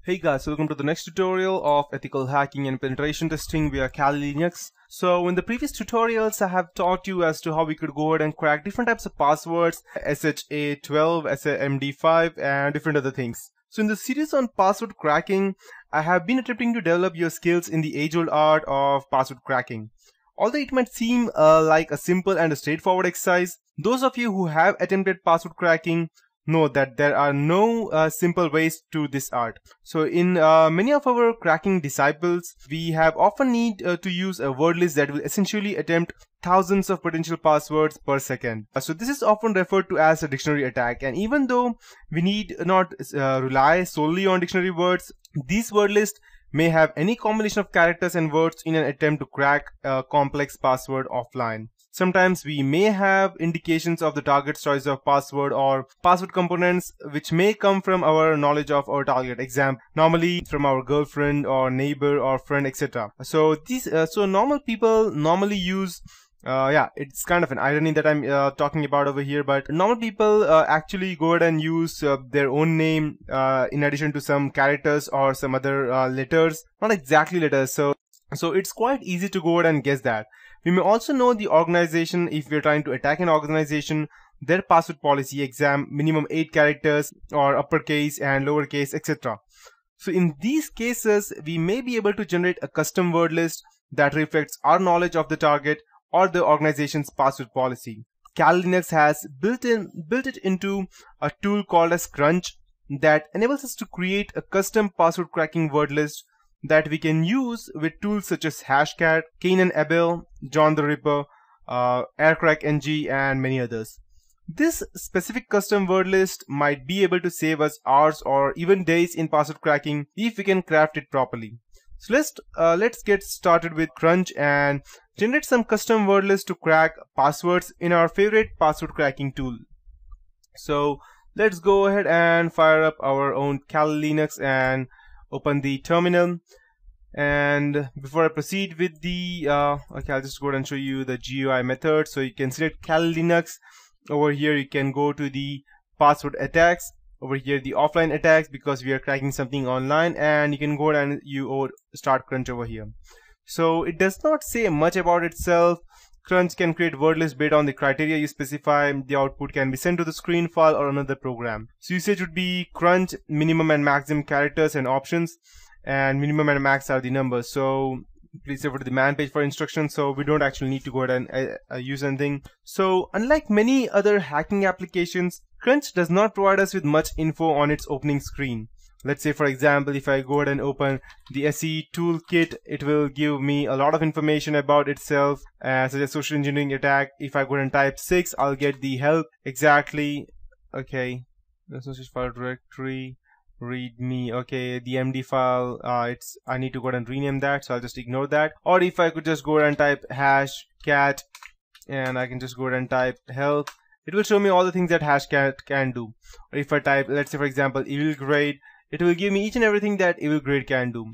Hey guys, welcome to the next tutorial of ethical hacking and penetration testing via Kali Linux. So in the previous tutorials, I have taught you as to how we could go ahead and crack different types of passwords, SHA-12, SMD5 and different other things. So in the series on password cracking, I have been attempting to develop your skills in the age-old art of password cracking. Although it might seem like a simple and a straightforward exercise, those of you who have attempted password cracking know that there are no simple ways to this art. So in many of our cracking disciples, we have often need to use a word list that will essentially attempt thousands of potential passwords per second. So this is often referred to as a dictionary attack, and even though we need not rely solely on dictionary words, these word lists may have any combination of characters and words in an attempt to crack a complex password offline. Sometimes we may have indications of the target's choice of password or password components which may come from our knowledge of our target. Example, normally from our girlfriend or neighbor or friend, etc. So normal people normally use it's kind of an irony that I'm talking about over here, but normal people actually go ahead and use their own name in addition to some characters or some other letters, not exactly letters. So it's quite easy to go ahead and guess that. We may also know the organization if we're trying to attack an organization, their password policy, minimum 8 characters or uppercase and lowercase, etc. So in these cases, we may be able to generate a custom word list that reflects our knowledge of the target or the organization's password policy. Kali Linux has built it into a tool called as Crunch that enables us to create a custom password cracking word list that we can use with tools such as Hashcat, Cain and Abel, John the Ripper, AirCrackNG, and many others. This specific custom word list might be able to save us hours or even days in password cracking if we can craft it properly. So let's get started with Crunch and generate some custom word list to crack passwords in our favorite password cracking tool. So let's go ahead and fire up our own Kali Linux and open the terminal. And before I proceed with the okay, I'll just go ahead and show you the GUI method. So you can select Kali Linux. Over here you can go to the password attacks. Over here the offline attacks because we are cracking something online, and you can go ahead and you start Crunch over here. So it does not say much about itself. Crunch can create word lists based on the criteria you specify. The output can be sent to the screen file or another program. So usage would be Crunch, minimum and maximum characters and options, and minimum and max are the numbers. So please refer to the man page for instructions. So we don't actually need to go ahead and use anything. So unlike many other hacking applications, Crunch does not provide us with much info on its opening screen. Let's say, for example, if I go ahead and open the SE toolkit, it will give me a lot of information about itself, such as social engineering attack. If I go ahead and type 6, I'll get the help exactly. Okay, that's not just file directory, readme. Okay, the MD file, I need to go ahead and rename that, so I'll just ignore that. Or if I could just go ahead and type hashcat, and I can just go ahead and type help, it will show me all the things that hashcat can do. Or if I type, let's say for example, evil grade, it will give me each and everything that evil grade can do.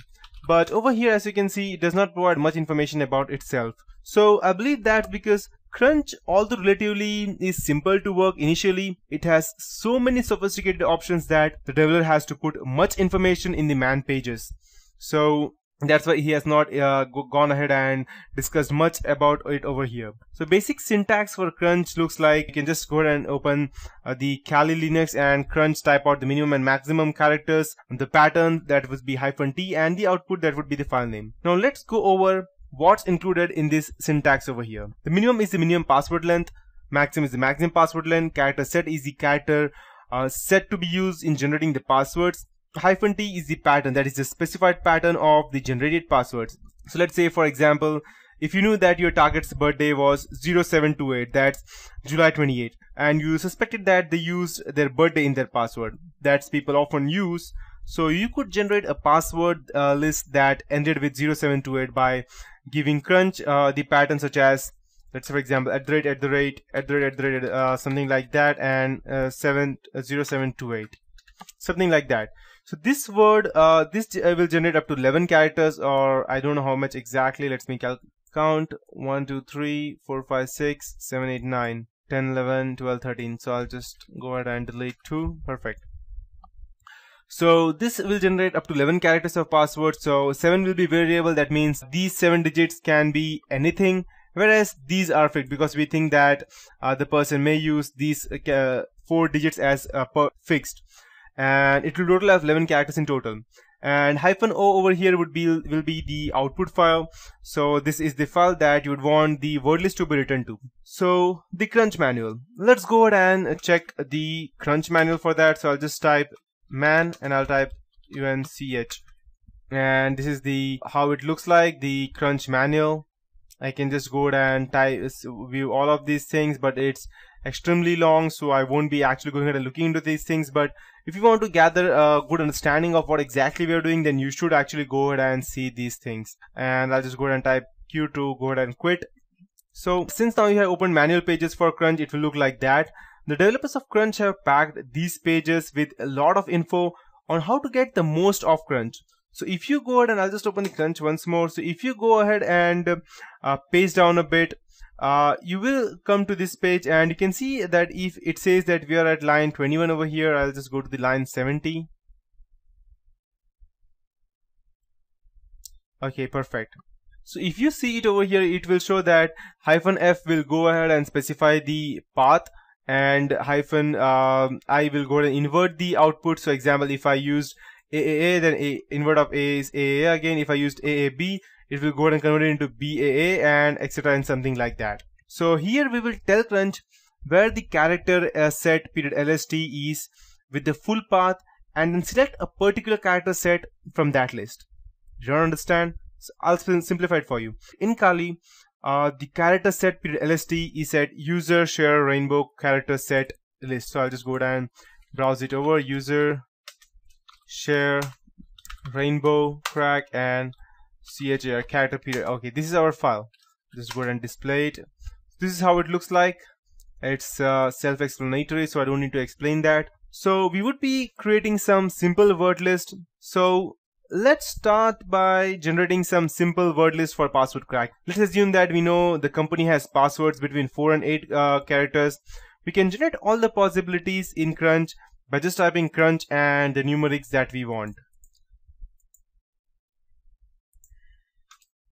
But over here, as you can see, it does not provide much information about itself. So I believe that because Crunch, although relatively is simple to work initially, it has so many sophisticated options that the developer has to put much information in the man pages. So that's why he has not gone ahead and discussed much about it over here. So basic syntax for Crunch looks like you can just go ahead and open the Kali Linux and Crunch, type out the minimum and maximum characters, the pattern that would be -t, and the output that would be the file name. Now let's go over what's included in this syntax over here. The minimum is the minimum password length, maximum is the maximum password length, character set is the character set to be used in generating the passwords. -t is the pattern, that is the specified pattern of the generated passwords. So let's say, for example, if you knew that your target's birthday was 0728, that's July 28, and you suspected that they used their birthday in their password, that's people often use. So you could generate a password list that ended with 0728 by giving Crunch the pattern such as, let's say for example, @ something like that, and 0728, something like that. So this word, this will generate up to 11 characters, or I don't know how much exactly. Let me count 1, 2, 3, 4, 5, 6, 7, 8, 9, 10, 11, 12, 13. So I'll just go ahead and delete 2. Perfect. So this will generate up to 11 characters of password. So 7 will be variable. That means these 7 digits can be anything, whereas these are fixed because we think that the person may use these 4 digits as fixed, and it will total have 11 characters in total. And -o over here will be the output file. So this is the file that you would want the word list to be written to. So the crunch manual. Let's go ahead and check the crunch manual for that. So I'll just type man and I'll type UNCH, and this is the how it looks like, the crunch manual. I can just go ahead and view all of these things, but it's extremely long, so I won't be actually going ahead and looking into these things. But if you want to gather a good understanding of what exactly we are doing, then you should actually go ahead and see these things. And I'll just go ahead and type Q to go ahead and quit. So since now you have opened manual pages for Crunch, it will look like that. The developers of Crunch have packed these pages with a lot of info on how to get the most of Crunch. So if you go ahead and I'll just open the Crunch once more. So if you go ahead and page down a bit, you will come to this page, and you can see that if it says that we are at line 21 over here, I'll just go to the line 70. Okay, perfect. So if you see it over here, it will show that -f will go ahead and specify the path, and -I will go ahead and invert the output. So example, if I used AAA, then invert of A is AAA again. If I used AAB, it will go ahead and convert it into BAA, and etc. and something like that. So here we will tell Crunch where the character set period LST is with the full path, and then select a particular character set from that list. Do you understand? So I'll simplify it for you. In Kali, the character set period LST is at user share rainbow character set list. So I'll just go down and browse it over, user share rainbow crack and CHAR character period. Okay, this is our file. Just go ahead and display it. This is how it looks like. It's self-explanatory, so I don't need to explain that. So we would be creating some simple word list. So let's start by generating some simple word list for password crack. Let's assume that we know the company has passwords between 4 and 8 characters. We can generate all the possibilities in Crunch by just typing Crunch and the numerics that we want.